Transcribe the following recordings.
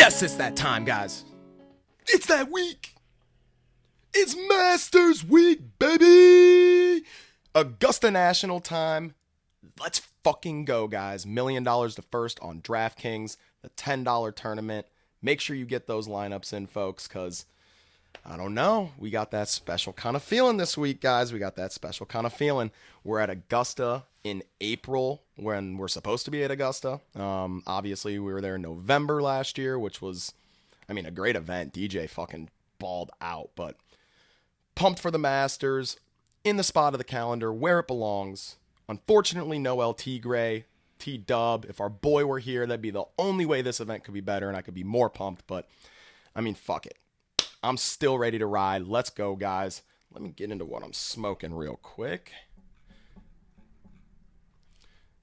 Yes, it's that time, guys. It's that week. It's Masters Week, baby. Augusta National time. Let's fucking go, guys. $1 million to first on Draftkings, the $10 tournament. Make sure you get those lineups in, folks, because I don't know. We got that special kind of feeling this week, guys. We got that special kind of feeling. We're at Augusta in April when we're supposed to be at Augusta. Obviously, we were there in November last year, which was, a great event. DJ fucking balled out, but pumped for the Masters, in the spot of the calendar, where it belongs. Unfortunately, no LT Gray, T-Dub. If our boy were here, that'd be the only way this event could be better, and I could be more pumped, but, fuck it. I'm still ready to ride. Let's go, guys. Let me get into what I'm smoking real quick.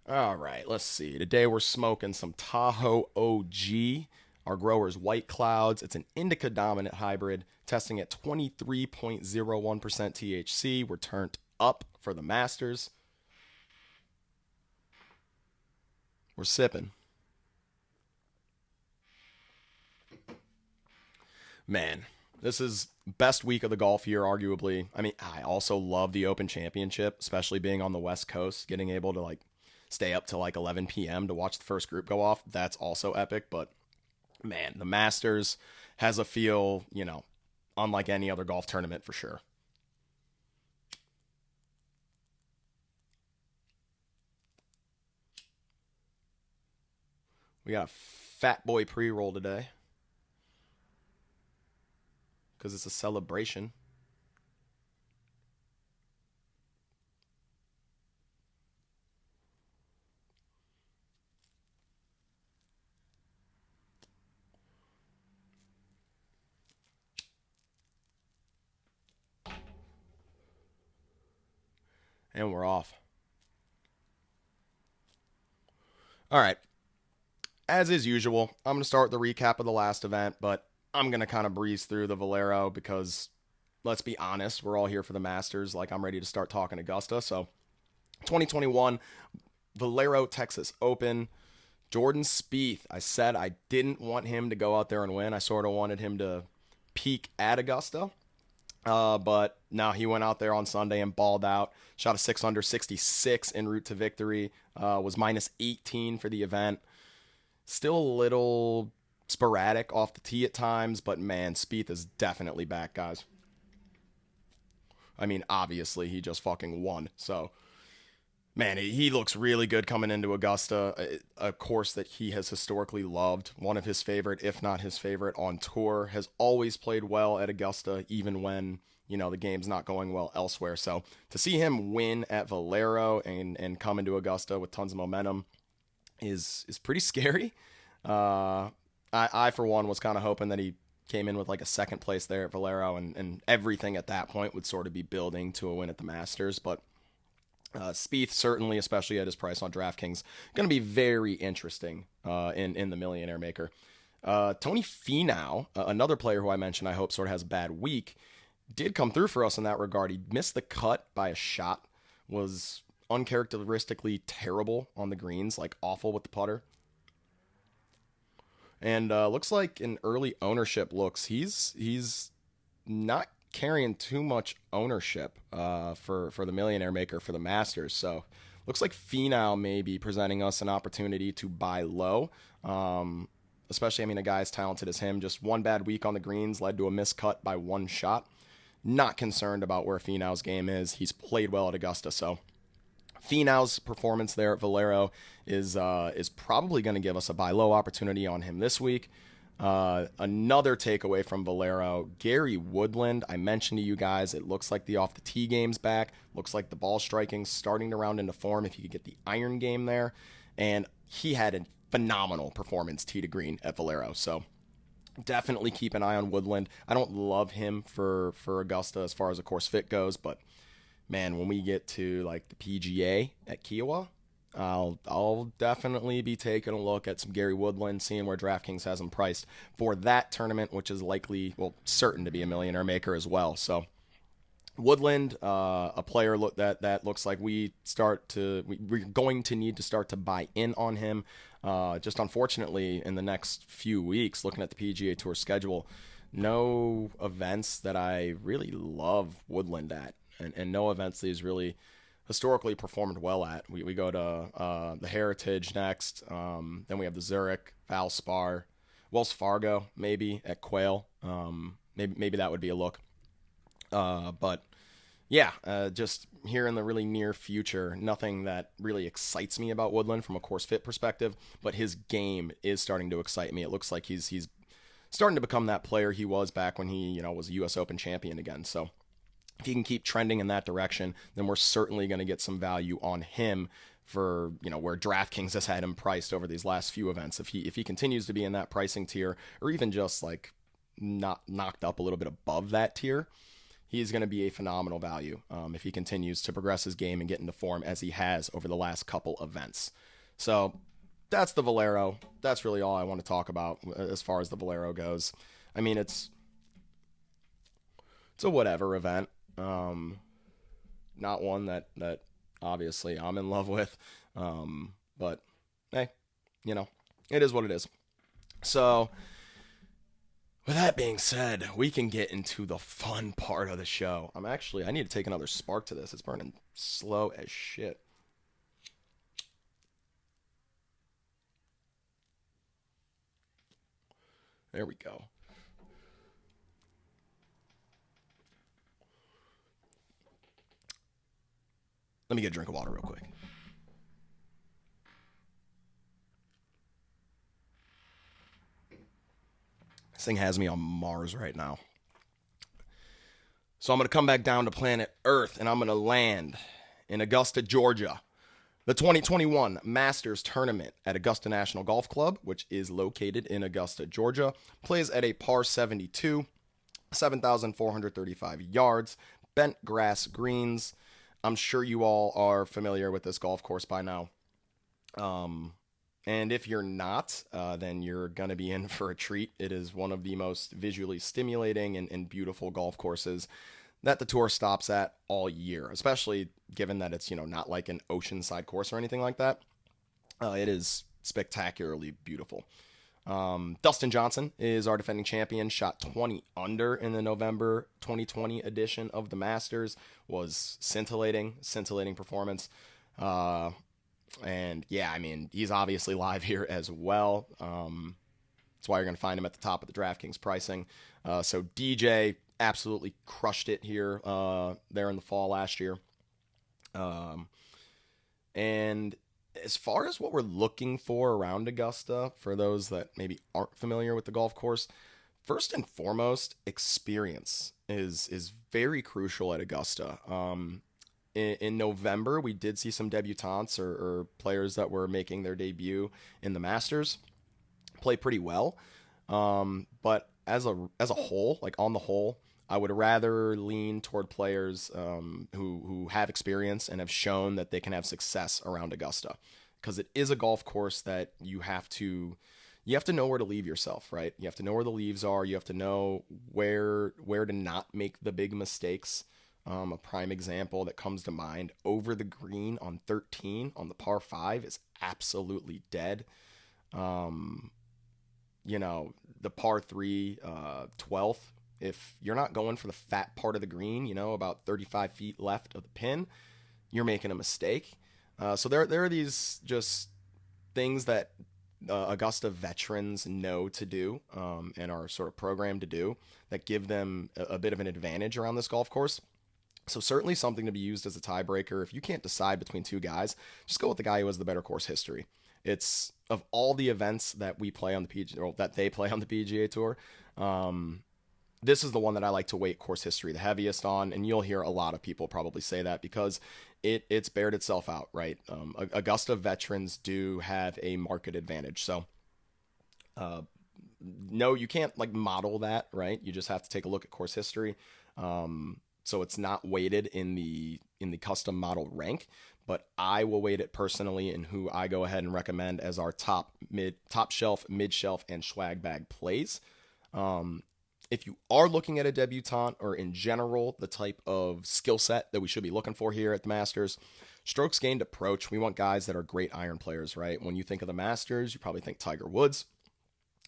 All right, let's see. Today we're smoking some Tahoe OG. Our grower's White Cloudz. It's an indica dominant hybrid, testing at 23.01% THC. We're turned up for the Masters. We're sipping. Man, this is best week of the golf year, arguably. I also love the Open Championship, especially being on the West Coast, getting able to stay up till 11 p.m. to watch the first group go off. That's also epic, but man, the Masters has a feel, unlike any other golf tournament for sure. We got a fat boy pre-roll today because it's a celebration. And we're off. All right. As is usual, I'm going to start the recap of the last event, but I'm going to kind of breeze through the Valero because, let's be honest, we're all here for the Masters. I'm ready to start talking Augusta. So, 2021, Valero Texas Open. Jordan Spieth, I said I didn't want him to go out there and win. I sort of wanted him to peak at Augusta. But now he went out there on Sunday and balled out. Shot a 6 under 66 en route to victory. Was minus 18 for the event. Still a little sporadic off the tee at times, but man, Spieth is definitely back, guys. Obviously, he just fucking won. So, man, he looks really good coming into Augusta, a course that he has historically loved. One of his favorite, if not his favorite, on tour. Has always played well at Augusta, even when, the game's not going well elsewhere. So, to see him win at Valero and come into Augusta with tons of momentum is pretty scary. I for one, was kind of hoping that he came in with a second place there at Valero, and everything at that point would sort of be building to a win at the Masters, but Spieth certainly, especially at his price on DraftKings, going to be very interesting in the Millionaire Maker. Tony Finau, another player who I mentioned I hope sort of has a bad week, did come through for us in that regard. He missed the cut by a shot, was uncharacteristically terrible on the greens, awful with the putter. And looks like in early ownership looks, he's not carrying too much ownership for the Millionaire Maker for the Masters. So looks like Finau may be presenting us an opportunity to buy low. Especially, a guy as talented as him. Just one bad week on the greens led to a miscut by one shot. Not concerned about where Finau's game is. He's played well at Augusta, so Finau's performance there at Valero is probably going to give us a buy low opportunity on him this week. Another takeaway from Valero, Gary Woodland. I mentioned to you guys, it looks like the off the tee game's back. Looks like the ball striking's starting to round into form if you could get the iron game there. And he had a phenomenal performance tee to green at Valero. So definitely keep an eye on Woodland. I don't love him for Augusta as far as a course fit goes, but man, when we get to the PGA at Kiowa, I'll definitely be taking a look at some Gary Woodland, seeing where DraftKings has him priced for that tournament, which is certain to be a Millionaire Maker as well. So Woodland, a player that looks like we're going to need to start to buy in on him. Just unfortunately, in the next few weeks, looking at the PGA Tour schedule, no events that I really love Woodland at, and no events that he's really historically performed well at. We go to the Heritage next, then we have the Zurich, Valspar, Wells Fargo maybe at Quail. Maybe that would be a look. But yeah, just here in the really near future, nothing that really excites me about Woodland from a course fit perspective, but his game is starting to excite me. It looks like he's starting to become that player he was back when he, was a US Open champion again. So if he can keep trending in that direction, then we're certainly going to get some value on him for, where DraftKings has had him priced over these last few events. If he continues to be in that pricing tier, or even just like not knocked up a little bit above that tier, he's going to be a phenomenal value if he continues to progress his game and get into form as he has over the last couple events. So that's the Valero. That's really all I want to talk about as far as the Valero goes. I mean, it's a whatever event. Not one that obviously I'm in love with. But hey, it is what it is. So with that being said, we can get into the fun part of the show. I need to take another spark to this. It's burning slow as shit. There we go. Let me get a drink of water real quick. This thing has me on Mars right now. So I'm going to come back down to planet Earth, and I'm going to land in Augusta, Georgia. The 2021 Masters Tournament at Augusta National Golf Club, which is located in Augusta, Georgia, plays at a par 72, 7,435 yards, bent grass greens. I'm sure you all are familiar with this golf course by now. And if you're not, then you're going to be in for a treat. It is one of the most visually stimulating and beautiful golf courses that the tour stops at all year, especially given that it's, not like an oceanside course or anything like that. It is spectacularly beautiful. Dustin Johnson is our defending champion, shot 20 under in the November 2020 edition of the Masters, was scintillating performance. And yeah, I mean, he's obviously live here as well. That's why you're going to find him at the top of the DraftKings pricing. So DJ absolutely crushed it here, there in the fall last year. And as far as what we're looking for around Augusta, for those that maybe aren't familiar with the golf course, first and foremost, experience is very crucial at Augusta. In November, we did see some debutantes or players that were making their debut in the Masters play pretty well. But as a whole, like on the whole, I would rather lean toward players who have experience and have shown that they can have success around Augusta, because it is a golf course that you have to know where to leave yourself, right? You have to know where the leaves are. You have to know where to not make the big mistakes. A prime example that comes to mind, over the green on 13 on the par 5 is absolutely dead. The par 3 12th, if you're not going for the fat part of the green, about 35 feet left of the pin, you're making a mistake. So there are these just things that Augusta veterans know to do, and are sort of programmed to do, that give them a bit of an advantage around this golf course. So certainly something to be used as a tiebreaker. If you can't decide between two guys, just go with the guy who has the better course history. It's, of all the events that we play on the PGA, or that they play on the PGA Tour, this is the one that I like to weight course history the heaviest on, and you'll hear a lot of people probably say that because it's bared itself out, right? Augusta veterans do have a market advantage. So, no, you can't like model that, right? You just have to take a look at course history. So it's not weighted in the custom model rank, but I will weight it personally in who I go ahead and recommend as our top shelf, mid shelf, and swag bag plays. If you are looking at a debutante, or in general the type of skill set that we should be looking for here at the Masters, strokes gained approach, we want guys that are great iron players, right? When you think of the Masters, you probably think Tiger Woods,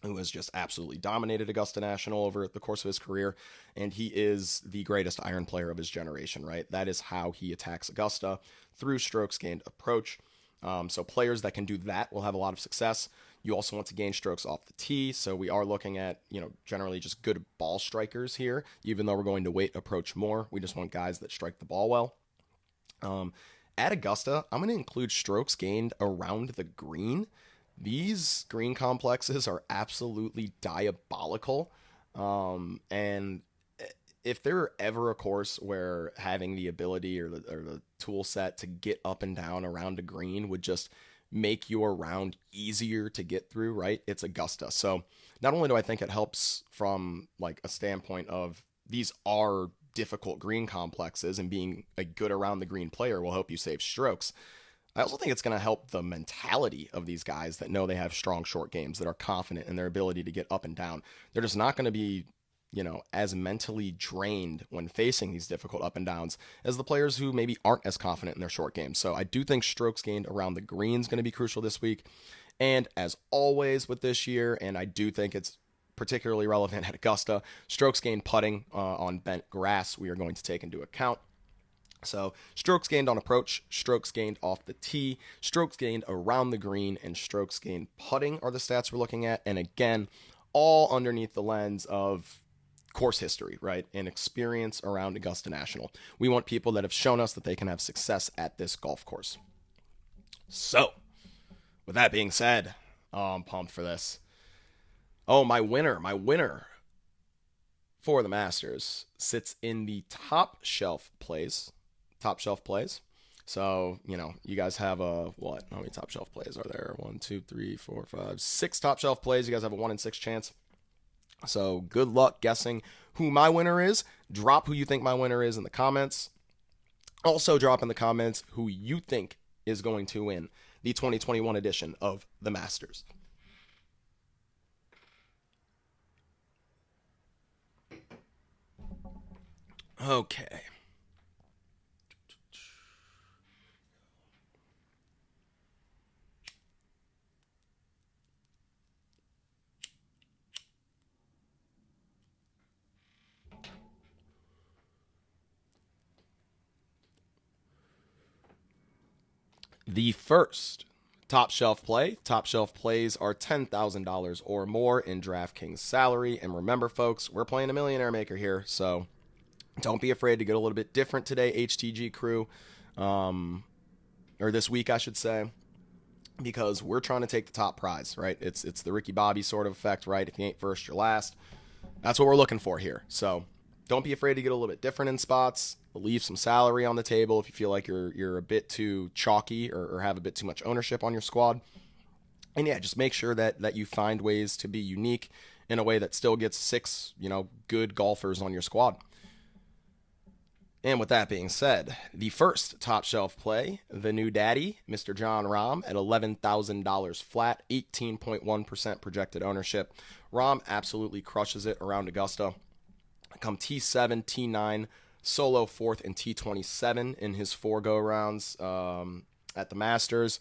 who has just absolutely dominated Augusta National over the course of his career. And he is the greatest iron player of his generation, right? That is how he attacks Augusta, through strokes gained approach. So players that can do that will have a lot of success. You also want to gain strokes off the tee. So we are looking at, generally just good ball strikers here. Even though we're going to weight approach more, we just want guys that strike the ball well. At Augusta, I'm going to include strokes gained around the green. These green complexes are absolutely diabolical. And if there were ever a course where having the ability or the tool set to get up and down around a green would just make your round easier to get through, right? It's Augusta. So not only do I think it helps from like a standpoint of these are difficult green complexes, and being a good around the green player will help you save strokes, I also think it's going to help the mentality of these guys that know they have strong short games, that are confident in their ability to get up and down. They're just not going to be, as mentally drained when facing these difficult up and downs as the players who maybe aren't as confident in their short games. So I do think strokes gained around the green is going to be crucial this week. And as always with this year, and I do think it's particularly relevant at Augusta, strokes gained putting on bent grass we are going to take into account. So strokes gained on approach, strokes gained off the tee, strokes gained around the green, and strokes gained putting are the stats we're looking at. And again, all underneath the lens of course history, right? And experience around Augusta National. We want people that have shown us that they can have success at this golf course. So, with that being said, I'm pumped for this. Oh, my winner for the Masters sits in the top shelf plays. So, you guys have what? How many top shelf plays are there? 1, 2, 3, 4, 5, 6 top shelf plays. You guys have a 1 in 6 chance. So good luck guessing who my winner is. Drop who you think my winner is in the comments. Also drop in the comments who you think is going to win the 2021 edition of the Masters. Okay. The first top shelf plays are $10,000 or more in Draftkings salary. And remember, folks, we're playing a millionaire maker here, so don't be afraid to get a little bit different today, HTG Crew, or this week, I should say, because we're trying to take the top prize, right? It's the Ricky Bobby sort of effect, right? If you ain't first, you're last. That's what we're looking for here. So don't be afraid to get a little bit different in spots. Leave some salary on the table if you feel like you're a bit too chalky or have a bit too much ownership on your squad. And yeah, just make sure that you find ways to be unique in a way that still gets 6, good golfers on your squad. And with that being said, the first top shelf play, the new daddy, Mr. Jon Rahm, at $11,000 flat, 18.1% projected ownership. Rahm absolutely crushes it around Augusta. Come T7, T9, solo 4th, and T27 in his 4 go-rounds at the Masters.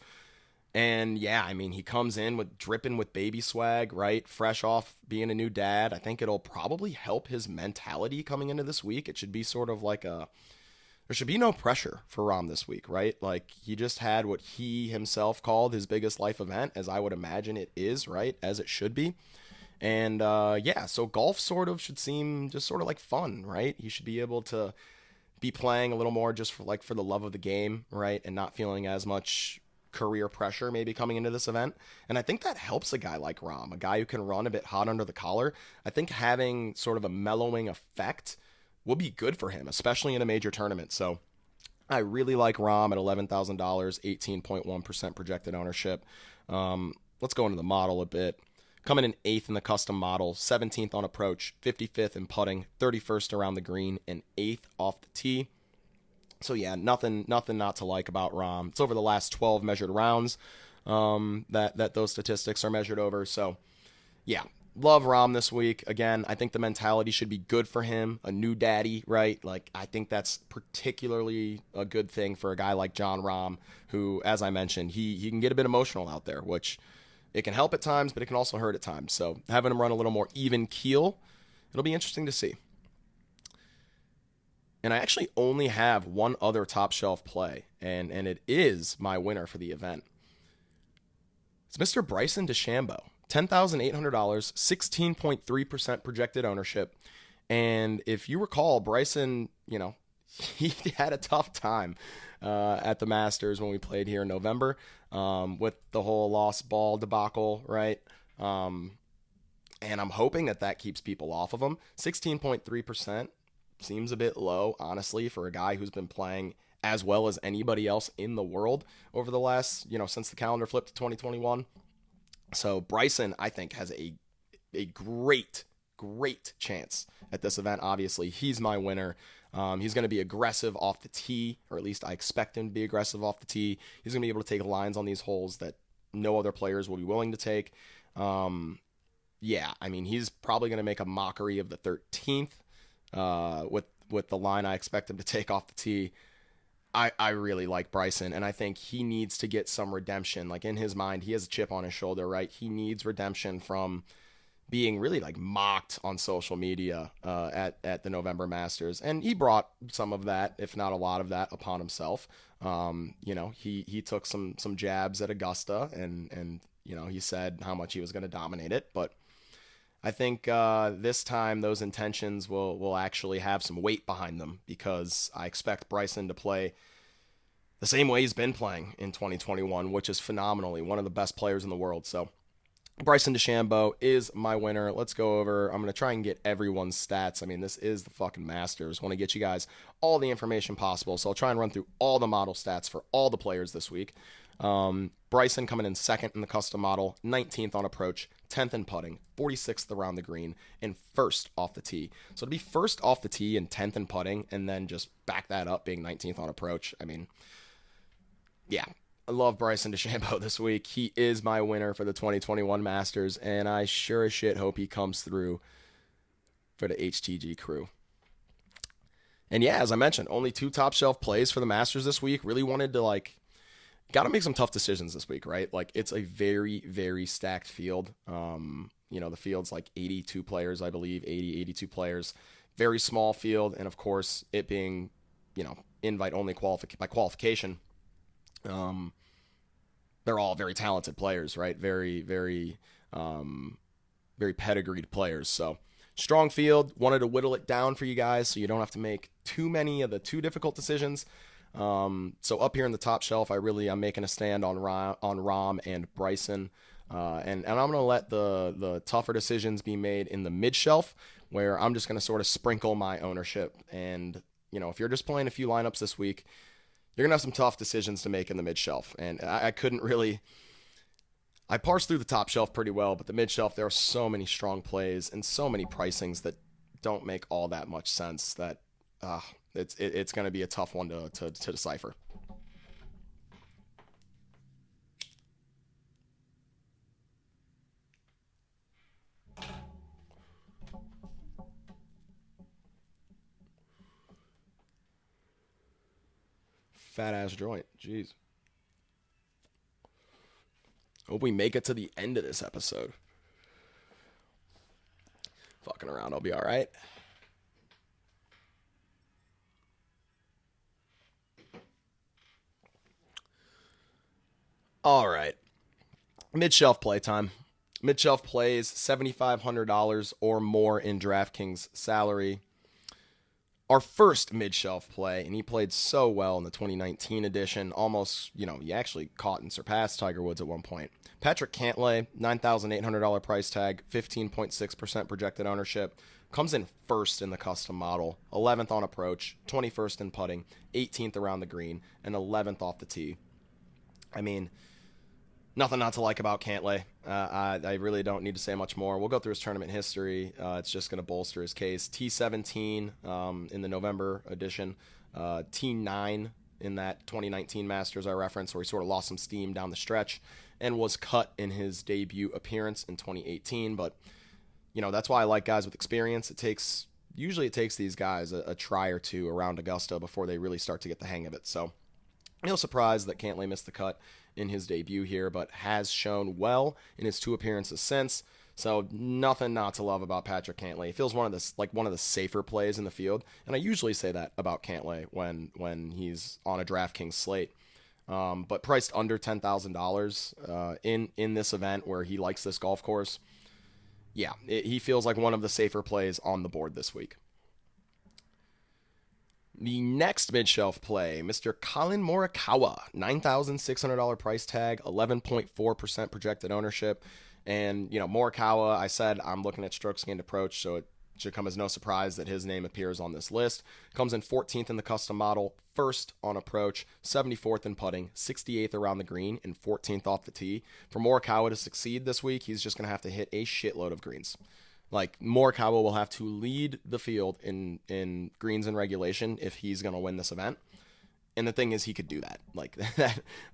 And yeah, he comes in dripping with baby swag, right? Fresh off being a new dad. I think it'll probably help his mentality coming into this week. It should be sort of like there should be no pressure for Rahm this week, right? Like, he just had what he himself called his biggest life event, as I would imagine it is, right? As it should be. And so golf sort of should seem just sort of like fun, right? You should be able to be playing a little more just for the love of the game, right? And not feeling as much career pressure maybe coming into this event. And I think that helps a guy like Rahm, a guy who can run a bit hot under the collar. I think having sort of a mellowing effect will be good for him, especially in a major tournament. So I really like Rahm at $11,000, 18.1% projected ownership. Let's go into the model a bit. Coming in 8th in the custom model, 17th on approach, 55th in putting, 31st around the green, and 8th off the tee. So yeah, nothing not to like about Rahm. It's over the last 12 measured rounds that those statistics are measured over. So yeah, love Rahm this week. Again, I think the mentality should be good for him. A new daddy, right? Like, I think that's particularly a good thing for a guy like Jon Rahm, who, as I mentioned, he can get a bit emotional out there, which it can help at times, but it can also hurt at times. So having him run a little more even keel, it'll be interesting to see. And I actually only have one other top shelf play, and it is my winner for the event. It's Mr. Bryson DeChambeau. $10,800, 16.3% projected ownership. And if you recall, Bryson, he had a tough time at the Masters when we played here in November with the whole lost ball debacle, right? And I'm hoping that keeps people off of him. 16.3% seems a bit low, honestly, for a guy who's been playing as well as anybody else in the world over the last, since the calendar flipped to 2021. So Bryson, I think, has a great chance at this event. Obviously, he's my winner. He's going to be aggressive off the tee, or at least I expect him to be aggressive off the tee. He's going to be able to take lines on these holes that no other players will be willing to take. He's probably going to make a mockery of the 13th with the line I expect him to take off the tee. I really like Bryson, and I think he needs to get some redemption. Like, in his mind, he has a chip on his shoulder, right? He needs redemption from being really, like, mocked on social media at the November Masters. And he brought some of that, if not a lot of that, upon himself. He took some jabs at Augusta, and he said how much he was going to dominate it. But I think this time those intentions will actually have some weight behind them, because I expect Bryson to play the same way he's been playing in 2021, which is phenomenally one of the best players in the world. So Bryson DeChambeau is my winner. Let's go over. I'm going to try and get everyone's stats. I mean, this is the fucking Masters. I want to get you guys all the information possible. So I'll try and run through all the model stats for all the players this week. Bryson coming in second in the custom model, 19th on approach, 10th in putting, 46th around the green, and first off the tee. So to be first off the tee and 10th in putting, and then just back that up being 19th on approach, I mean, yeah, I love Bryson DeChambeau this week. He is my winner for the 2021 Masters, and I sure as shit hope he comes through for the HTG Crew. And yeah, as I mentioned, only 2 top shelf plays for the Masters this week. Really wanted to, got to make some tough decisions this week, right? Like, it's a very, very stacked field. The field's like 82 players, I believe, 82 players. Very small field, and of course, it being, invite only by qualification. They're all very talented players, right? Very, very, very pedigreed players. So strong field. Wanted to whittle it down for you guys so you don't have to make too many of the too difficult decisions. So up here in the top shelf, I'm making a stand on Rahm and Bryson. And I'm going to let the tougher decisions be made in the mid shelf, where I'm just going to sort of sprinkle my ownership. And, if you're just playing a few lineups this week, you're going to have some tough decisions to make in the mid shelf. And I parsed through the top shelf pretty well, but the mid shelf, there are so many strong plays and so many pricings that don't make all that much sense that, it's going to be a tough one to decipher. Fat ass joint. Jeez. Hope we make it to the end of this episode. Fucking around, I'll be all right. All right. Mid-shelf playtime. Mid-shelf plays $7,500 or more in DraftKings salary. Our first mid-shelf play, and he played so well in the 2019 edition, almost, he actually caught and surpassed Tiger Woods at one point. Patrick Cantlay, $9,800 price tag, 15.6% projected ownership, comes in first in the custom model, 11th on approach, 21st in putting, 18th around the green, and 11th off the tee. I mean, nothing not to like about Cantlay. I really don't need to say much more. We'll go through his tournament history. It's just going to bolster his case. T17 in the November edition. T9 in that 2019 Masters I referenced, where he sort of lost some steam down the stretch and was cut in his debut appearance in 2018. But That's why I like guys with experience. Usually it takes these guys a try or two around Augusta before they really start to get the hang of it. So no surprise that Cantlay missed the cut in his debut here, but has shown well in his 2 appearances since. So nothing not to love about Patrick Cantlay. He feels one of the safer plays in the field, and I usually say that about Cantlay when he's on a DraftKings slate. But priced under $10,000 in this event where he likes this golf course, yeah, he feels like one of the safer plays on the board this week. The next mid-shelf play, Mr. Colin Morikawa, $9,600 price tag, 11.4% projected ownership. And, Morikawa, I said I'm looking at strokes gained approach, so it should come as no surprise that his name appears on this list. Comes in 14th in the custom model, 1st on approach, 74th in putting, 68th around the green, and 14th off the tee. For Morikawa to succeed this week, he's just going to have to hit a shitload of greens. Like, Morikawa will have to lead the field in greens and regulation if he's going to win this event. And the thing is, he could do that. Like,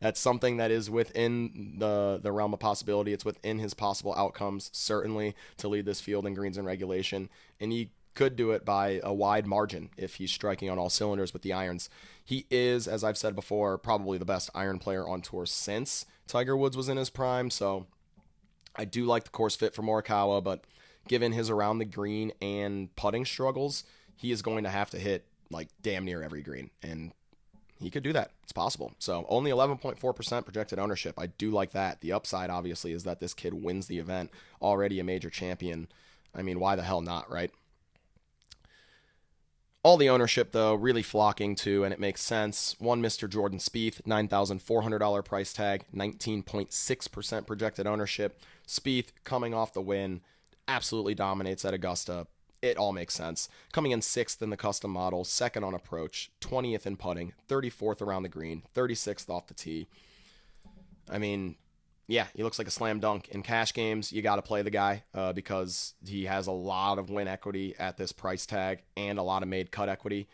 that's something that is within the realm of possibility. It's within his possible outcomes, certainly, to lead this field in greens and regulation. And he could do it by a wide margin if he's striking on all cylinders with the irons. He is, as I've said before, probably the best iron player on tour since Tiger Woods was in his prime. So I do like the course fit for Morikawa, but given his around the green and putting struggles, he is going to have to hit like damn near every green. And he could do that. It's possible. So only 11.4% projected ownership. I do like that. The upside, obviously, is that this kid wins the event, already a major champion. I mean, why the hell not, right? All the ownership, though, really flocking to, and it makes sense, one Mr. Jordan Spieth, $9,400 price tag, 19.6% projected ownership. Spieth coming off the win, absolutely dominates at Augusta. It all makes sense. Coming in 6th in the custom model, 2nd on approach, 20th in putting, 34th around the green, 36th off the tee. I mean, yeah, he looks like a slam dunk. In cash games, you got to play the guy because he has a lot of win equity at this price tag and a lot of made cut equity.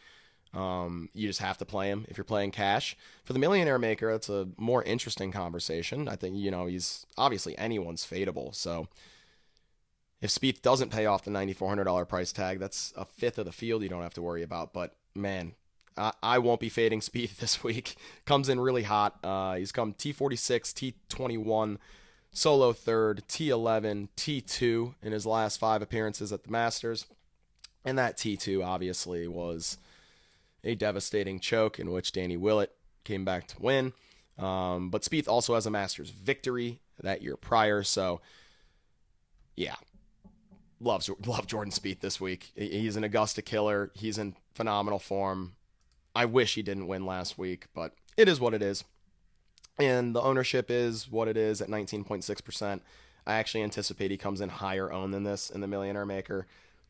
You just have to play him if you're playing cash. For the millionaire maker, that's a more interesting conversation. I think, he's obviously anyone's fadeable, so if Spieth doesn't pay off the $9,400 price tag, that's a fifth of the field you don't have to worry about. But, man, I won't be fading Spieth this week. Comes in really hot. He's come T46, T21, solo third, T11, T2 in his last 5 appearances at the Masters. And that T2 obviously was a devastating choke in which Danny Willett came back to win. But Spieth also has a Masters victory that year prior. So, yeah. Love Jordan Spieth this week. He's an Augusta killer. He's in phenomenal form. I wish he didn't win last week, but it is what it is. And the ownership is what it is at 19.6%. I actually anticipate he comes in higher owned than this in the millionaire maker,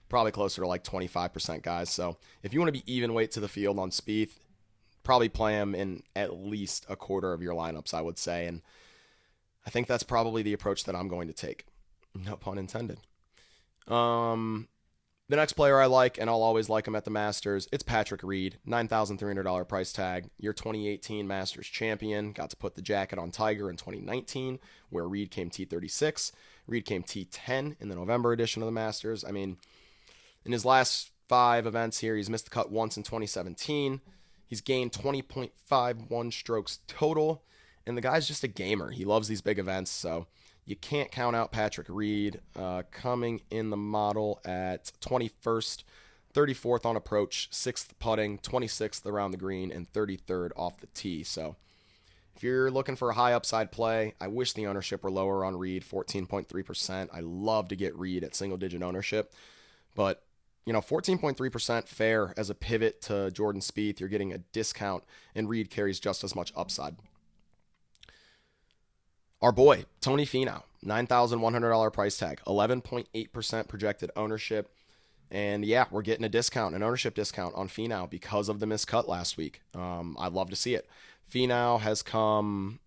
probably closer to like 25%, guys. So if you want to be even weight to the field on Spieth, probably play him in at least a quarter of your lineups, I would say. And I think that's probably the approach that I'm going to take. No pun intended. The next player I like, and I'll always like him at the Masters, it's Patrick Reed, $9,300 price tag. Your 2018 Masters champion. Got to put the jacket on Tiger in 2019, where Reed came T36. Reed came T10 in the November edition of the Masters. I mean, in his last 5 events here, he's missed the cut once in 2017. He's gained 20.51 strokes total, and the guy's just a gamer. He loves these big events, so you can't count out Patrick Reed, coming in the model at 21st, 34th on approach, 6th putting, 26th around the green, and 33rd off the tee. So if you're looking for a high upside play, I wish the ownership were lower on Reed, 14.3%. I love to get Reed at single-digit ownership. But, 14.3% fair as a pivot to Jordan Spieth. You're getting a discount, and Reed carries just as much upside. Our boy, Tony Finau, $9,100 price tag, 11.8% projected ownership. And yeah, we're getting a discount, an ownership discount on Finau because of the miscut last week. I'd love to see it. Finau has come,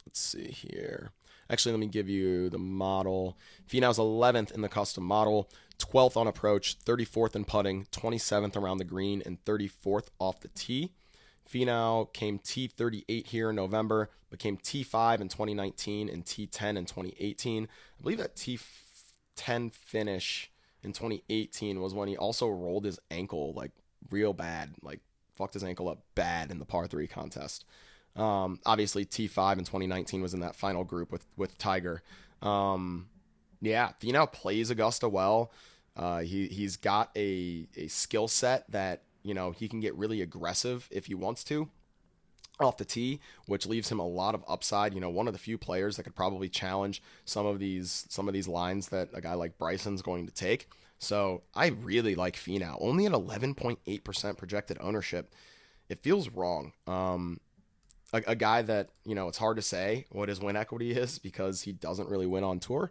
let's see here. Actually, let me give you the model. Finau's 11th in the custom model, 12th on approach, 34th in putting, 27th around the green, and 34th off the tee. Finau came T38 here in November, became T5 in 2019 and T10 in 2018. I believe that 10 finish in 2018 was when he also rolled his ankle like real bad, like fucked his ankle up bad in the par 3 contest. Obviously T5 in 2019 was in that final group with Tiger. Yeah, Finau plays Augusta well. He's got a skill set that, you know, he can get really aggressive if he wants to off the tee, which leaves him a lot of upside. You know, one of the few players that could probably challenge some of these lines that a guy like Bryson's going to take. So I really like Finau. Only at 11.8% projected ownership. It feels wrong. A guy that, you know, it's hard to say what his win equity is because he doesn't really win on tour.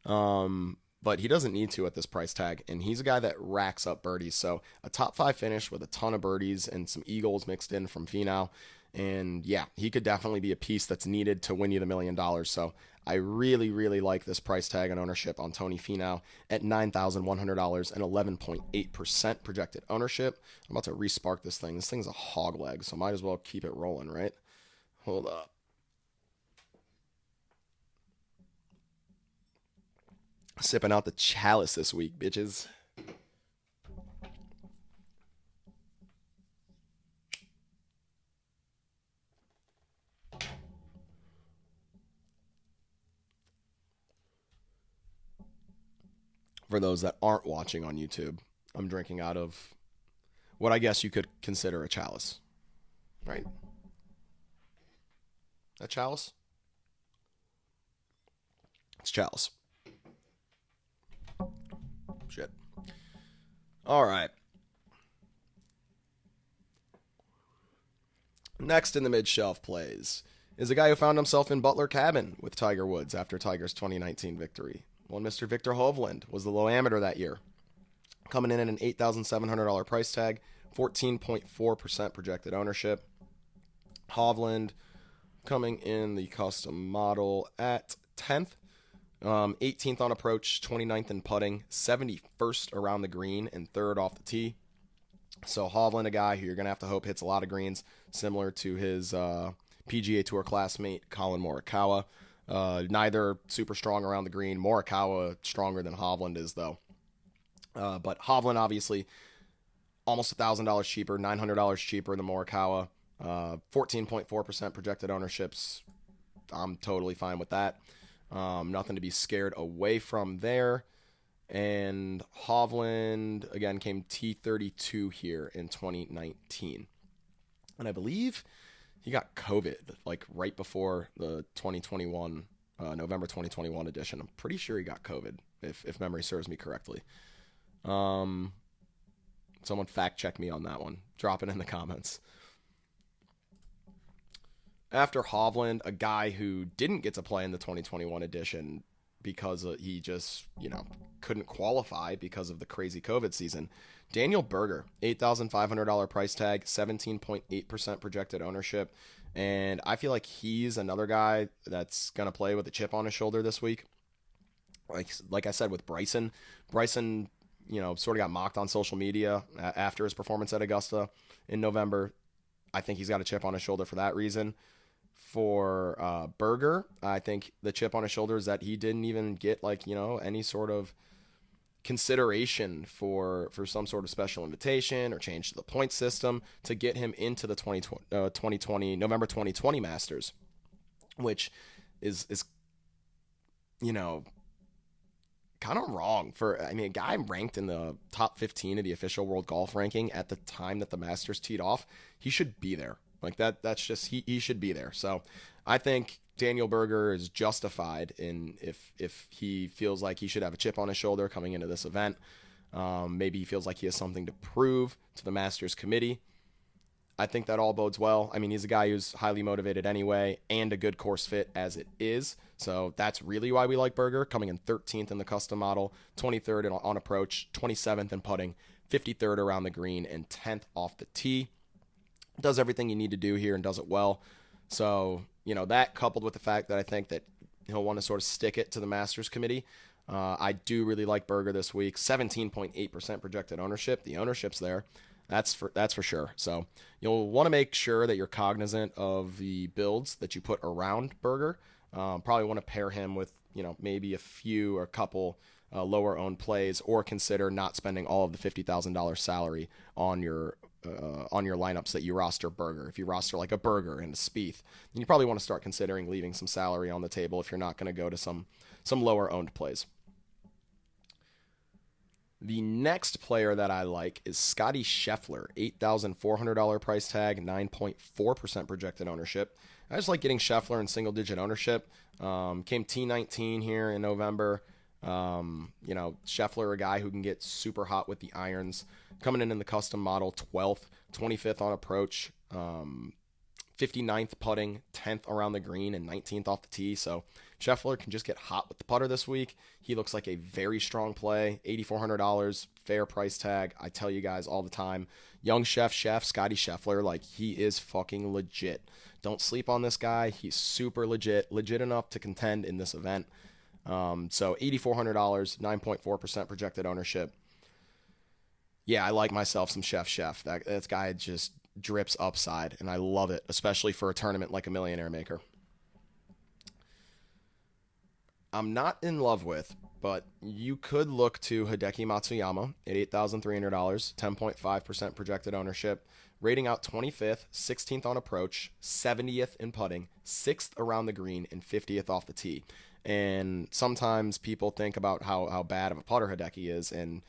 But he doesn't need to at this price tag, and he's a guy that racks up birdies. So a top 5 finish with a ton of birdies and some eagles mixed in from Finau. And yeah, he could definitely be a piece that's needed to win you the $1 million. So I really, really like this price tag and ownership on Tony Finau at $9,100 and 11.8% projected ownership. I'm about to respark this thing. This thing's a hog leg, so might as well keep it rolling, right? Hold up. Sipping out the chalice this week, bitches. For those that aren't watching on YouTube, I'm drinking out of what I guess you could consider a chalice, right? A chalice? It's chalice. Shit. All right. Next in the mid-shelf plays is a guy who found himself in Butler Cabin with Tiger Woods after Tiger's 2019 victory. One Mr. Victor Hovland was the low amateur that year, coming in at an $8,700 price tag, 14.4% projected ownership. Hovland coming in the custom model at 10th. 18th on approach, 29th in putting, 71st around the green, and 3rd off the tee. So Hovland, a guy who you're going to have to hope hits a lot of greens, similar to his PGA Tour classmate, Colin Morikawa. Neither super strong around the green. Morikawa stronger than Hovland is, though. But Hovland, obviously, almost $1,000 cheaper, $900 cheaper than Morikawa. 14.4% projected ownerships. I'm totally fine with that. Nothing to be scared away from there. And Hovland, again, came T32 here in 2019. And I believe he got COVID, like, right before the 2021, November 2021 edition. I'm pretty sure he got COVID, if memory serves me correctly. Someone fact check me on that one. Drop it in the comments. After Hovland, a guy who didn't get to play in the 2021 edition because he just, you know, couldn't qualify because of the crazy COVID season. Daniel Berger, $8,500 price tag, 17.8% projected ownership. And I feel like he's another guy that's going to play with a chip on his shoulder this week. Like I said with Bryson, you know, sort of got mocked on social media after his performance at Augusta in November. I think he's got a chip on his shoulder for that reason. For Berger, I think the chip on his shoulder is that he didn't even get, like, you know, any sort of consideration for some sort of special invitation or change to the point system to get him into the 2020 November 2020 Masters, which is you know, kind of wrong for, I mean, a guy ranked in the top 15 of the official world golf ranking at the time that the Masters teed off. He should be there. Like that's just, he should be there. So I think Daniel Berger is justified in if he feels like he should have a chip on his shoulder coming into this event. Maybe he feels like he has something to prove to the Masters committee. I think that all bodes well. I mean, he's a guy who's highly motivated anyway and a good course fit as it is. So that's really why we like Berger, coming in 13th in the custom model, 23rd on approach, 27th in putting, 53rd around the green, and 10th off the tee. Does everything you need to do here and does it well. So, you know, that coupled with the fact that I think that he'll want to sort of stick it to the Masters committee. I do really like Berger this week. 17.8% projected ownership. The ownership's there. That's for sure. So you'll want to make sure that you're cognizant of the builds that you put around Berger. Probably want to pair him with, you know, maybe a few or a couple lower owned plays, or consider not spending all of the $50,000 salary on your lineups that you roster Burger. If you roster like a Burger and a Spieth, then you probably want to start considering leaving some salary on the table if you're not going to go to some lower owned plays. The next player that I like is Scottie Scheffler, $8,400 price tag, 9.4% projected ownership. I just like getting Scheffler in single-digit ownership. Came T19 here in November. Scheffler, a guy who can get super hot with the irons. Coming in the custom model, 12th, 25th on approach, 59th putting, 10th around the green, and 19th off the tee. So Scheffler can just get hot with the putter this week. He looks like a very strong play. $8,400, fair price tag. I tell you guys all the time, young chef, Scottie Scheffler, like, he is fucking legit. Don't sleep on this guy. He's super legit enough to contend in this event. So $8,400, 9.4% projected ownership. Yeah, I like myself some Chef. That guy just drips upside, and I love it, especially for a tournament like a Millionaire Maker. I'm not in love with, but you could look to Hideki Matsuyama at $8,300, 10.5% projected ownership, rating out 25th, 16th on approach, 70th in putting, 6th around the green, and 50th off the tee. And sometimes people think about how bad of a putter Hideki is and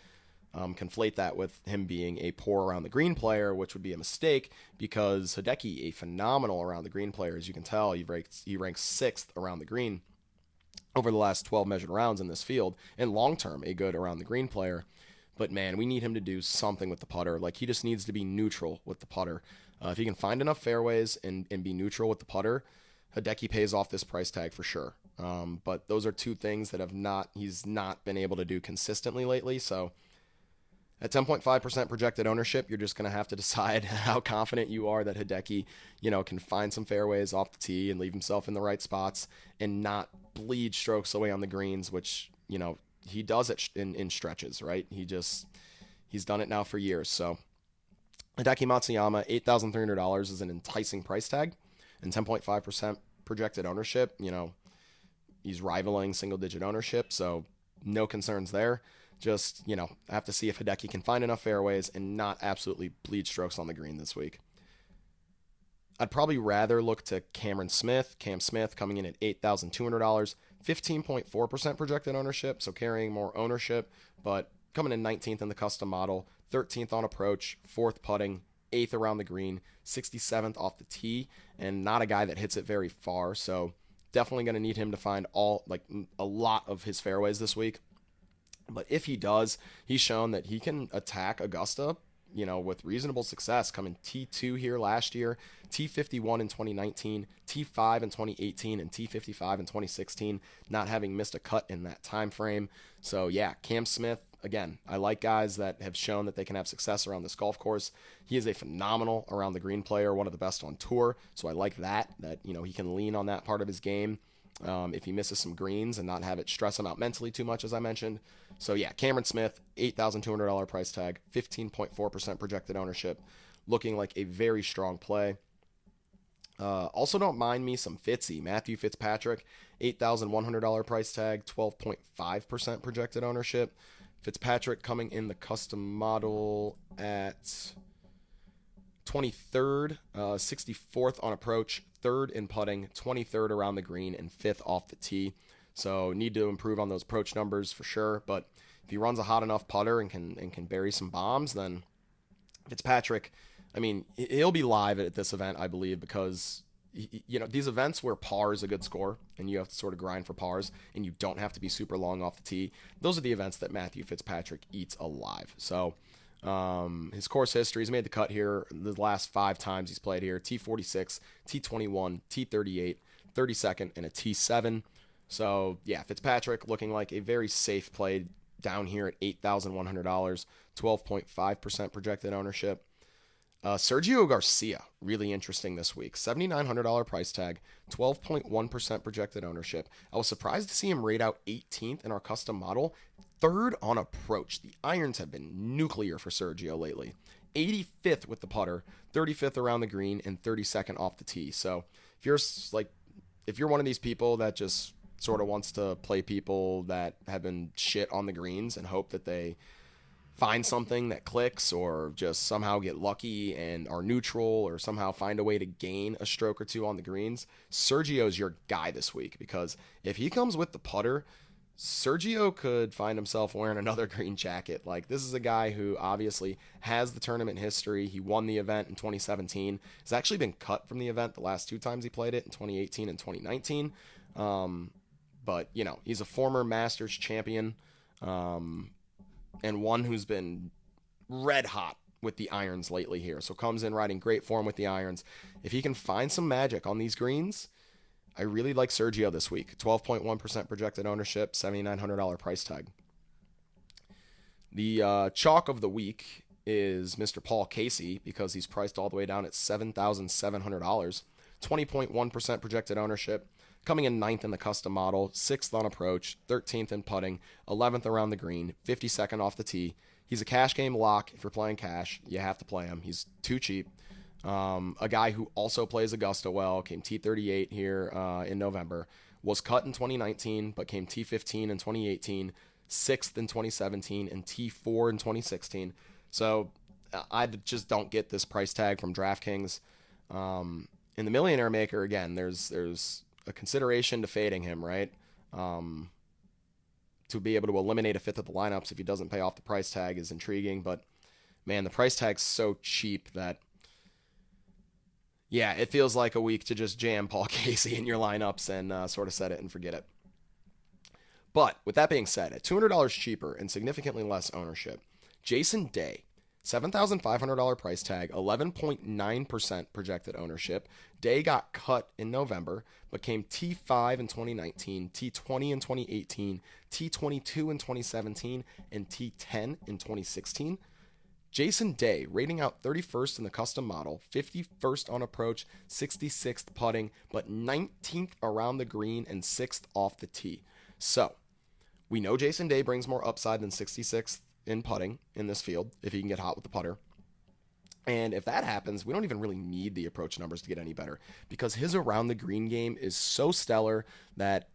conflate that with him being a poor around the green player, which would be a mistake, because Hideki, a phenomenal around the green player, as you can tell, he ranks 6th around the green over the last 12 measured rounds in this field, and long term a good around the green player. But man, we need him to do something with the putter. Like, he just needs to be neutral with the putter. If he can find enough fairways and be neutral with the putter, Hideki pays off this price tag for sure. But those are two things that he's not been able to do consistently lately. So at 10.5% projected ownership, you're just going to have to decide how confident you are that Hideki, can find some fairways off the tee and leave himself in the right spots and not bleed strokes away on the greens, which, he does it in stretches, right? He's done it now for years. So Hideki Matsuyama, $8,300 is an enticing price tag, and 10.5% projected ownership. He's rivaling single-digit ownership, so no concerns there. Just, I have to see if Hideki can find enough fairways and not absolutely bleed strokes on the green this week. I'd probably rather look to Cam Smith coming in at $8,200, 15.4% projected ownership, so carrying more ownership, but coming in 19th in the custom model, 13th on approach, 4th putting, 8th around the green, 67th off the tee, and not a guy that hits it very far, so definitely going to need him to find a lot of his fairways this week. But if he does, he's shown that he can attack Augusta, with reasonable success, coming T2 here last year, T51 in 2019, T5 in 2018, and T55 in 2016, not having missed a cut in that time frame. So yeah, Cam Smith, again, I like guys that have shown that they can have success around this golf course. He is a phenomenal around the green player, one of the best on tour. So I like that he can lean on that part of his game. If he misses some greens and not have it stress him out mentally too much, as I mentioned. So yeah, Cameron Smith, $8,200 price tag, 15.4% projected ownership, looking like a very strong play. Also don't mind me some Fitzy, Matthew Fitzpatrick, $8,100 price tag, 12.5% projected ownership. Fitzpatrick coming in the custom model at 23rd, 64th on approach, 3rd in putting, 23rd around the green, and 5th off the tee. So need to improve on those approach numbers for sure. But if he runs a hot enough putter and can bury some bombs, then Fitzpatrick, he'll be live at this event, I believe, because these events where par is a good score and you have to sort of grind for pars and you don't have to be super long off the tee, those are the events that Matthew Fitzpatrick eats alive. So his course history, he's made the cut here the last 5 times he's played here: T46, T21, T38, 32nd, and a T7. So yeah, Fitzpatrick looking like a very safe play down here at $8,100, 12.5% projected ownership. Sergio Garcia, really interesting this week. $7,900 price tag, 12.1% projected ownership. I was surprised to see him rate out 18th in our custom model, 3rd on approach. The irons have been nuclear for Sergio lately. 85th with the putter, 35th around the green, and 32nd off the tee. So if you're one of these people that just sort of wants to play people that have been shit on the greens and hope that they find something that clicks or just somehow get lucky and are neutral or somehow find a way to gain a stroke or two on the greens. Sergio's your guy this week, because if he comes with the putter, Sergio could find himself wearing another green jacket. Like, this is a guy who obviously has the tournament history. He won the event in 2017. He's actually been cut from the event the last 2 times he played it, in 2018 and 2019. But, you know, he's a former Masters champion, and one who's been red hot with the irons lately here. So comes in riding great form with the irons. If he can find some magic on these greens, I really like Sergio this week. 12.1% projected ownership, $7,900 price tag. The chalk of the week is Mr. Paul Casey, because he's priced all the way down at $7,700. 20.1% projected ownership, coming in 9th in the custom model, 6th on approach, 13th in putting, 11th around the green, 52nd off the tee. He's a cash game lock. If you're playing cash, you have to play him. He's too cheap. A guy who also plays Augusta well, came T38 here in November, was cut in 2019, but came T15 in 2018, 6th in 2017, and T4 in 2016. So I just don't get this price tag from DraftKings. In the Millionaire Maker, again, there's a consideration to fading him, right? To be able to eliminate a fifth of the lineups if he doesn't pay off the price tag is intriguing, but man, the price tag's so cheap that, yeah, it feels like a week to just jam Paul Casey in your lineups and sort of set it and forget it. But with that being said, at $200 cheaper and significantly less ownership, Jason Day, $7,500 price tag, 11.9% projected ownership. Day got cut in November, but came T5 in 2019, T20 in 2018, T22 in 2017, and T10 in 2016. Jason Day, rating out 31st in the custom model, 51st on approach, 66th putting, but 19th around the green and 6th off the tee. So, we know Jason Day brings more upside than 66th in putting in this field, if he can get hot with the putter. And if that happens, we don't even really need the approach numbers to get any better, because his around the green game is so stellar that,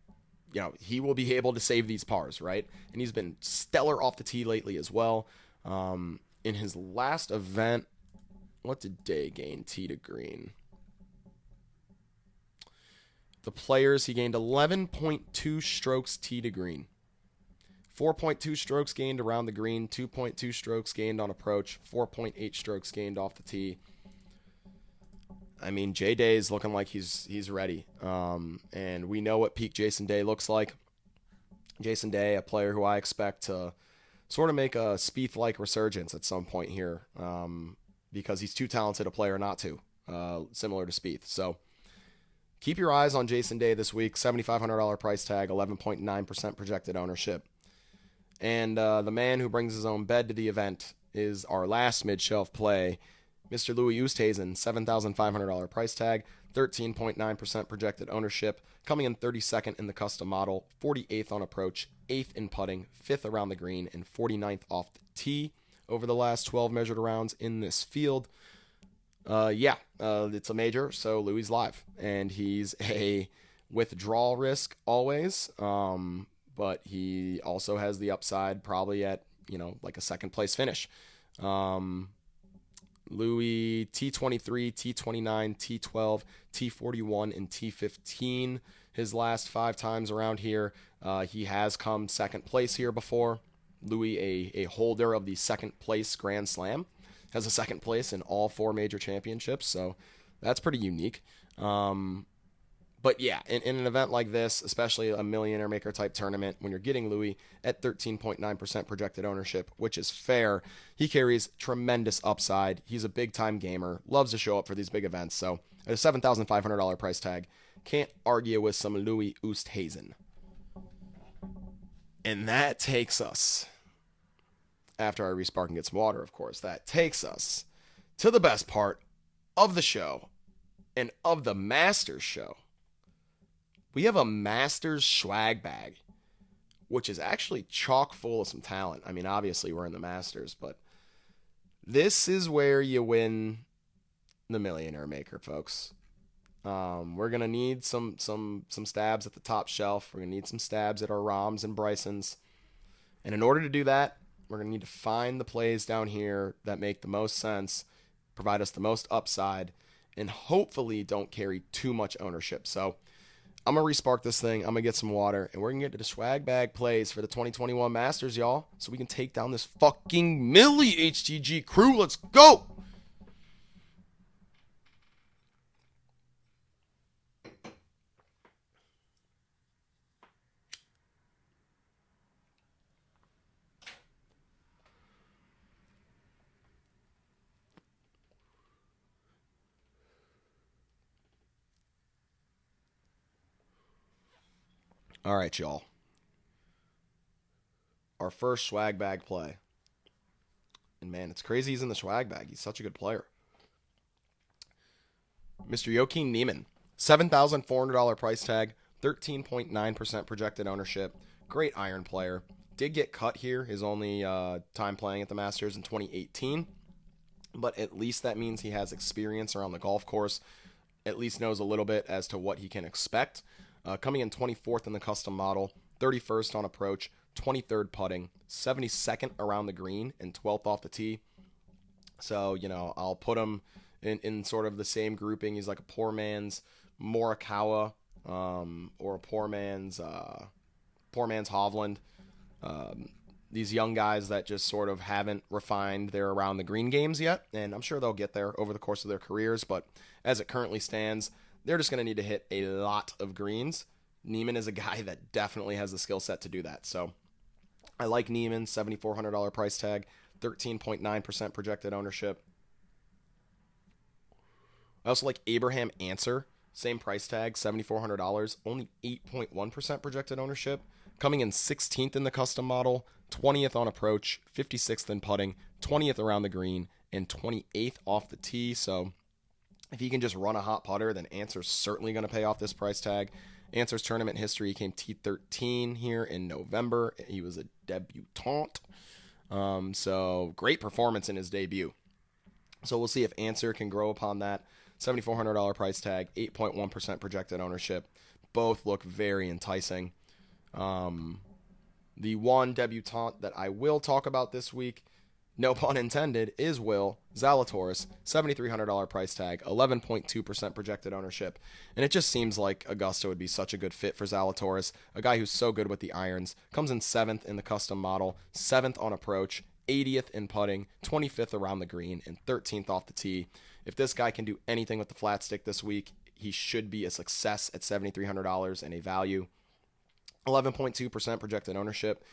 you know, he will be able to save these pars, right? And he's been stellar off the tee lately as well. In his last event, what did Day gain tee to green? The Players, he gained 11.2 strokes tee to green. 4.2 strokes gained around the green, 2.2 strokes gained on approach, 4.8 strokes gained off the tee. I mean, J Day is looking like he's ready. And we know what peak Jason Day looks like. Jason Day, a player who I expect to sort of make a Spieth-like resurgence at some point here, because he's too talented a player not to, similar to Spieth. So keep your eyes on Jason Day this week. $7,500 price tag, 11.9% projected ownership. And the man who brings his own bed to the event is our last mid-shelf play, Mr. Louis Oosthuizen, $7,500 price tag, 13.9% projected ownership, coming in 32nd in the custom model, 48th on approach, 8th in putting, 5th around the green, and 49th off the tee over the last 12 measured rounds in this field. It's a major, so Louis live, and he's a withdrawal risk always, but he also has the upside probably at, like a second place finish. Louis, T23, T29, T12, T41, and T15. His last 5 times around here, he has come second place here before. Louis, a holder of the second place Grand Slam, has a second place in all 4 major championships, so that's pretty unique. But yeah, in an event like this, especially a Millionaire Maker type tournament, when you're getting Louis at 13.9% projected ownership, which is fair, he carries tremendous upside. He's a big time gamer, loves to show up for these big events. So at a $7,500 price tag, can't argue with some Louis Oosthuizen. And that takes us, after I respark and get some water, of course, that takes us to the best part of the show and of the Masters show. We have a Masters SCHWAG bag, which is actually chock full of some talent. I mean, obviously we're in the Masters, but this is where you win the Millionaire Maker, folks. We're gonna need some stabs at the top shelf. We're gonna need some stabs at our Roms and Brysons. And in order to do that, we're gonna need to find the plays down here that make the most sense, provide us the most upside, and hopefully don't carry too much ownership. So I'm going to respark this thing. I'm going to get some water, and we're going to get to the swag bag plays for the 2021 Masters, y'all, so we can take down this fucking Millie HTG crew. Let's go! All right, y'all. Our first swag bag play. And man, it's crazy he's in the swag bag. He's such a good player. Mr. Joaquin Niemann, $7,400 price tag, 13.9% projected ownership. Great iron player. Did get cut here, his only time playing at the Masters in 2018. But at least that means he has experience around the golf course. At least knows a little bit as to what he can expect. Coming in 24th in the custom model, 31st on approach, 23rd putting, 72nd around the green, and 12th off the tee. So, I'll put him in sort of the same grouping. He's like a poor man's Morikawa, or a poor man's Hovland. These young guys that just sort of haven't refined their around the green games yet, and I'm sure they'll get there over the course of their careers, but as it currently stands, they're just going to need to hit a lot of greens. Niemann is a guy that definitely has the skill set to do that. So I like Niemann, $7,400 price tag, 13.9% projected ownership. I also like Abraham Answer, same price tag, $7,400, only 8.1% projected ownership. Coming in 16th in the custom model, 20th on approach, 56th in putting, 20th around the green, and 28th off the tee. So if he can just run a hot putter, then Answer's certainly going to pay off this price tag. Answer's tournament history, he came T13 here in November. He was a debutant. So great performance in his debut. So we'll see if Answer can grow upon that. $7,400 price tag, 8.1% projected ownership. Both look very enticing. The one debutant that I will talk about this week, no pun intended, is Will Zalatoris, $7,300 price tag, 11.2% projected ownership. And it just seems like Augusta would be such a good fit for Zalatoris, a guy who's so good with the irons. Comes in 7th in the custom model, 7th on approach, 80th in putting, 25th around the green, and 13th off the tee. If this guy can do anything with the flat stick this week, he should be a success at $7,300 and a value. 11.2% projected ownership.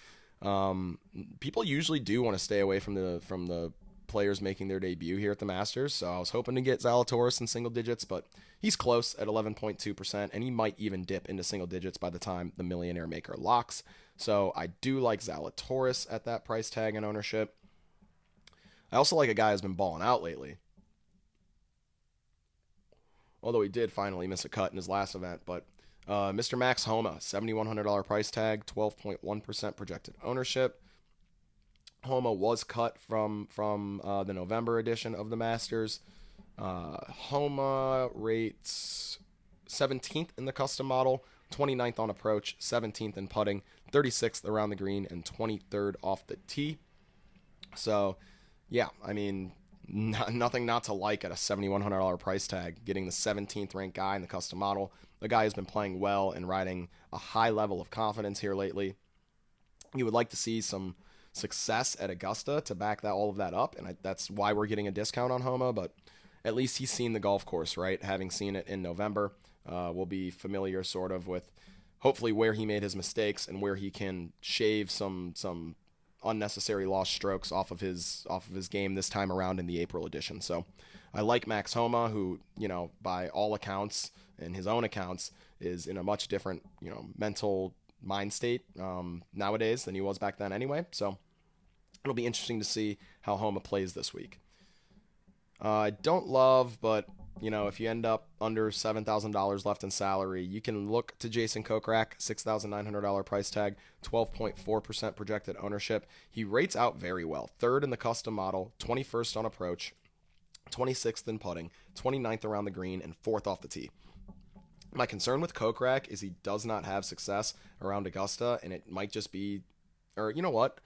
People usually do want to stay away from the players making their debut here at the Masters, so I was hoping to get Zalatoris in single digits, but he's close at 11.2%, and he might even dip into single digits by the time the Millionaire Maker locks. So I do like Zalatoris at that price tag and ownership. I also like a guy who's been balling out lately, although he did finally miss a cut in his last event, but Mr. Max Homa, $7,100 price tag, 12.1% projected ownership. Homa was cut from the November edition of the Masters. Homa rates 17th in the custom model, 29th on approach, 17th in putting, 36th around the green, and 23rd off the tee. So, yeah, I mean, nothing not to like at a $7,100 price tag, getting the 17th ranked guy in the custom model. The guy who's been playing well and riding a high level of confidence here lately. You would like to see some success at Augusta to back all of that up, and that's why we're getting a discount on Homa, but at least he's seen the golf course, right? Having seen it in November, we'll be familiar sort of with hopefully where he made his mistakes and where he can shave some unnecessary lost strokes off of his game this time around in the April edition. So I like Max Homa, who, by all accounts and his own accounts, is in a much different, mental mind state nowadays than he was back then anyway. So it'll be interesting to see how Homa plays this week. I don't love, but, if you end up under $7,000 left in salary, you can look to Jason Kokrak, $6,900 price tag, 12.4% projected ownership. He rates out very well. 3rd in the custom model, 21st on approach, 26th in putting, 29th around the green, and 4th off the tee. My concern with Kokrak is he does not have success around Augusta, and it might just be, or you know what?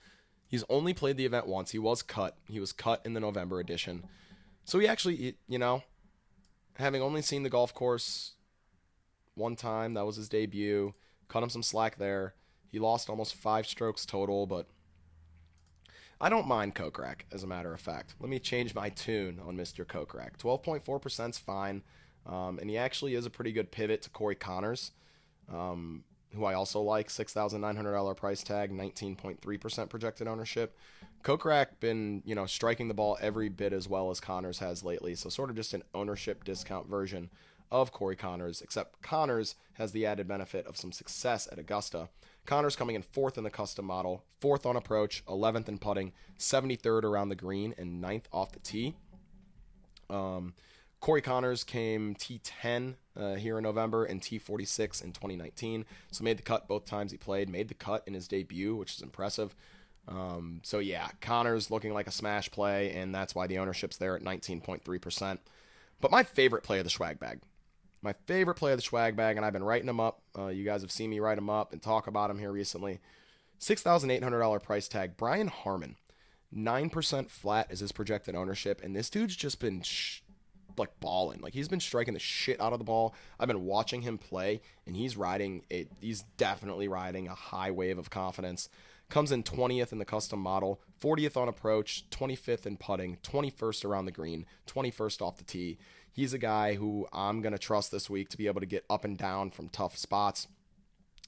He's only played the event once. He was cut. He was cut in the November edition. So he actually, having only seen the golf course one time, that was his debut, cut him some slack there. He lost almost 5 strokes total, but I don't mind Kokrak, as a matter of fact. Let me change my tune on Mr. Kokrak. 12.4% is fine, and he actually is a pretty good pivot to Corey Connors, who I also like. $6,900 price tag, 19.3% projected ownership. Kokrak been, striking the ball every bit as well as Connors has lately, so sort of just an ownership discount version of Corey Connors, except Connors has the added benefit of some success at Augusta. Connors coming in 4th in the custom model, 4th on approach, 11th in putting, 73rd around the green, and 9th off the tee. Corey Connors came T10 here in November and T46 in 2019, so made the cut both times he played, made the cut in his debut, which is impressive. So yeah, Connors looking like a smash play, and that's why the ownership's there at 19.3%. But my favorite play of the swag bag, and I've been writing them up. You guys have seen me write them up and talk about them here recently. $6,800 price tag, Brian Harman. 9% flat is his projected ownership, and this dude's just been balling. He's been striking the shit out of the ball. I've been watching him play, and he's definitely riding a high wave of confidence. Comes in 20th in the custom model, 40th on approach, 25th in putting, 21st around the green, 21st off the tee. He's a guy who I'm going to trust this week to be able to get up and down from tough spots.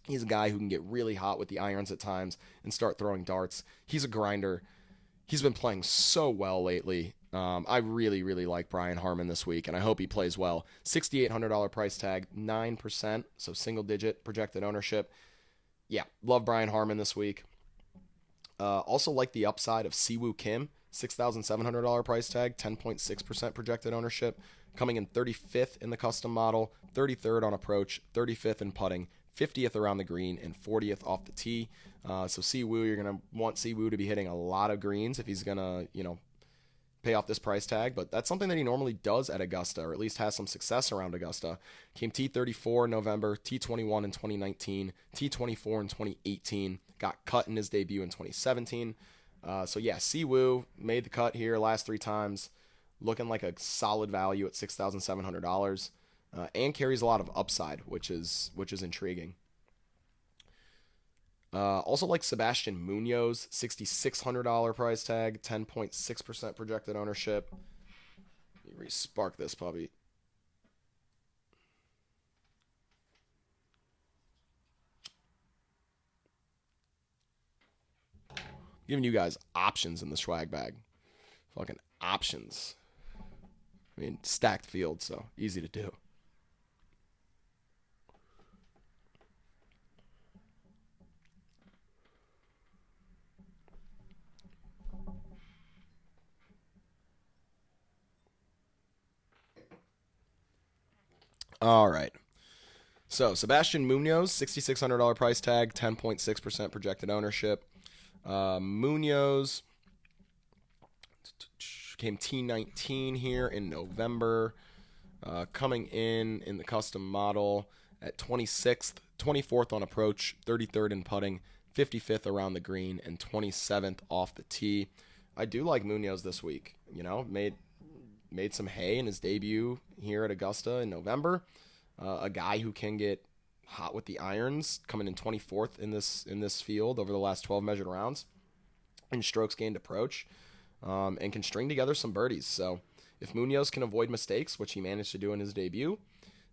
He's a guy who can get really hot with the irons at times and start throwing darts. He's a grinder. He's been playing so well lately. I really, really like Brian Harman this week, and I hope he plays well. $6,800 price tag, 9%, so single-digit projected ownership. Yeah, love Brian Harman this week. Also like the upside of Siwoo Kim, $6,700 price tag, 10.6% projected ownership, coming in 35th in the custom model, 33rd on approach, 35th in putting, 50th around the green, and 40th off the tee. So Siwoo, you're going to want Siwoo to be hitting a lot of greens if he's going to, pay off this price tag, but that's something that he normally does at Augusta, or at least has some success around Augusta. Came T34 in November, T21 in 2019, T24 in 2018, got cut in his debut in 2017. So yeah, Siwoo made the cut here last 3 times, looking like a solid value at $6,700, and carries a lot of upside, which is intriguing. Also like Sebastian Munoz, $6,600 price tag, 10.6% projected ownership. Let me re-spark this puppy. Giving you guys options in the swag bag. Fucking options. I mean, stacked field, so easy to do. All right. So Sebastian Munoz, $6,600 price tag, 10.6% projected ownership. Munoz came T19 here in November, coming in the custom model at 26th, 24th on approach, 33rd in putting, 55th around the green, and 27th off the tee. I do like Munoz this week. Made some hay in his debut here at Augusta in November. A guy who can get hot with the irons, coming in 24th in this field over the last 12 measured rounds in strokes gained approach, and can string together some birdies. So if Munoz can avoid mistakes, which he managed to do in his debut,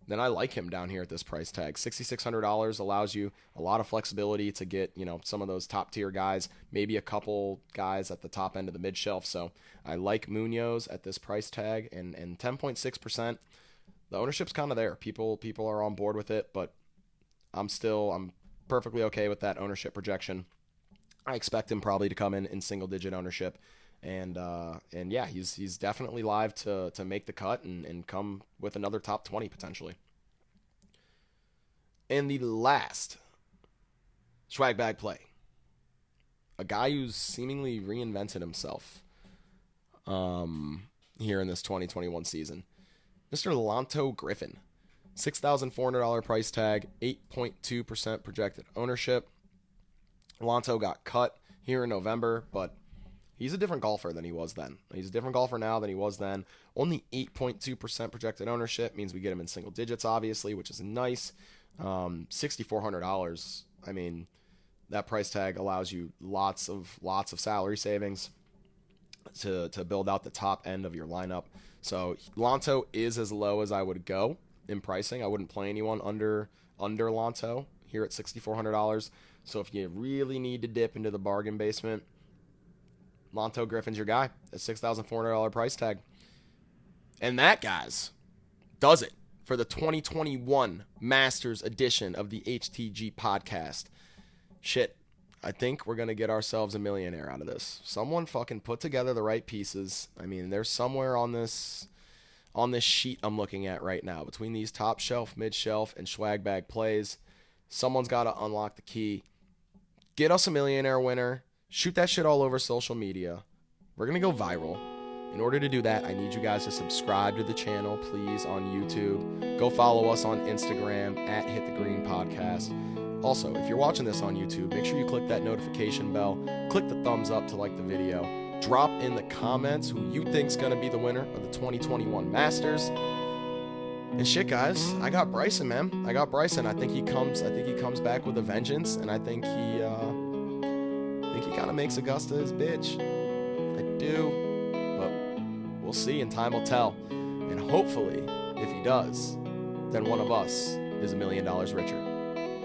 then I like him down here at this price tag. $6,600 allows you a lot of flexibility to get, some of those top tier guys, maybe a couple guys at the top end of the mid shelf. So I like Munoz at this price tag, and 10.6%. The ownership's kind of there. People are on board with it, but I'm perfectly okay with that ownership projection. I expect him probably to come in single digit ownership. And yeah, he's definitely live to make the cut and come with another top 20 potentially. And the last swag bag play, a guy who's seemingly reinvented himself here in this 2021 season, Mr. Lanto Griffin. $6,400 price tag, 8.2% projected ownership. Lonto got cut here in November, but he's a different golfer than he was then. He's a different golfer now than he was then. Only 8.2% projected ownership means we get him in single digits, obviously, which is nice. $6,400. I mean, that price tag allows you lots of salary savings to build out the top end of your lineup. So Lonto is as low as I would go in pricing. I wouldn't play anyone under Lonto here at $6,400. So if you really need to dip into the bargain basement, Lonto Griffin's your guy at $6,400 price tag. And that, guys, does it for the 2021 Masters edition of the HTG podcast. Shit, I think we're going to get ourselves a millionaire out of this. Someone fucking put together the right pieces. I mean, there's somewhere on this sheet I'm looking at right now, between these top shelf, mid shelf, and swag bag plays, someone's got to unlock the key. Get us a millionaire winner. Shoot that shit all over social media. We're going to go viral. In order to do that, I need you guys to subscribe to the channel, please, on YouTube. Go follow us on Instagram at Hit the Green Podcast. Also, if you're watching this on YouTube, make sure you click that notification bell. Click the thumbs up to like the video. Drop in the comments who you think's going to be the winner of the 2021 Masters. And shit, guys, I got Bryson, man. I got Bryson. I think he comes back with a vengeance, and I think he kind of makes Augusta his bitch. I do, but we'll see, and time will tell. And hopefully, if he does, then one of us is $1 million richer.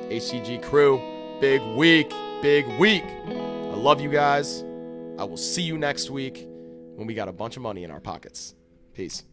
HTG Crew, big week, big week. I love you guys. I will see you next week when we got a bunch of money in our pockets. Peace.